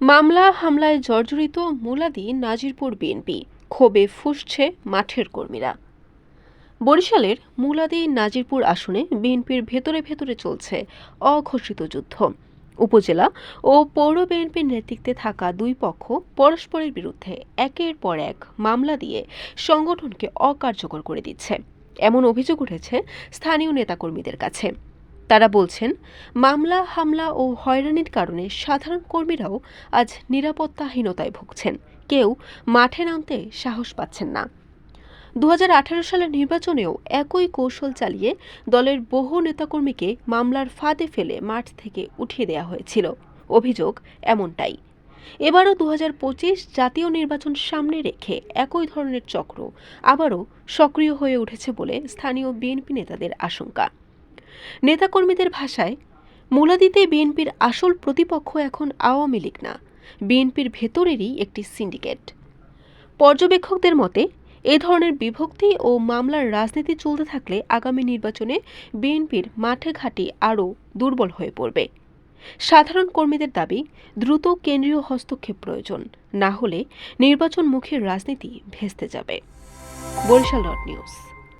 মামলা হামলায় জর্জরিত মুলাদি নাজিরপুর বিএনপি, ক্ষোভে ফুঁসছে মাঠের কর্মীরা। বরিশালের মুলাদি নাজিরপুর আসনে বিএনপির ভেতরে ভেতরে চলছে অঘোষিত যুদ্ধ। উপজেলা ও পৌর বিএনপির নেতৃত্বে থাকা দুই পক্ষ পরস্পরের বিরুদ্ধে একের পর এক মামলা দিয়ে সংগঠনকে অকার্যকর করে দিচ্ছে, এমন অভিযোগ উঠেছে স্থানীয় নেতাকর্মীদের কাছে। তারা বলছেন, মামলা হামলা ও হয়রানির কারণে সাধারণ কর্মীরাও আজ নিরাপত্তাহীনতায় ভুগছেন, কেউ মাঠে নামতে সাহস পাচ্ছেন না। ২০১৮ সালের নির্বাচনেও একই কৌশল চালিয়ে দলের বহু নেতাকর্মীকে মামলার ফাঁদে ফেলে মাঠ থেকে উঠিয়ে দেওয়া হয়েছিল। অভিযোগ এমনটাই। এবারও ২০২৫ জাতীয় নির্বাচন সামনে রেখে একই ধরনের চক্র আবারও সক্রিয় হয়ে উঠেছে বলে স্থানীয় বিএনপি নেতাদের আশঙ্কা। নেতাকর্মীদের ভাষায়, মুলাদিতে বিএনপির আসল প্রতিপক্ষ এখন আওয়ামী লীগ না, বিএনপির ভেতরেরই একটি সিন্ডিকেট। পর্যবেক্ষকদের মতে, এ ধরনের বিভক্তি ও মামলার রাজনীতি চলতে থাকলে আগামী নির্বাচনে বিএনপির মাঠে ঘাঁটি আরও দুর্বল হয়ে পড়বে। সাধারণ কর্মীদের দাবি, দ্রুত কেন্দ্রীয় হস্তক্ষেপ প্রয়োজন, না হলে নির্বাচনমুখী রাজনীতি ভেস্তে যাবে। বরিশাল নিউজ।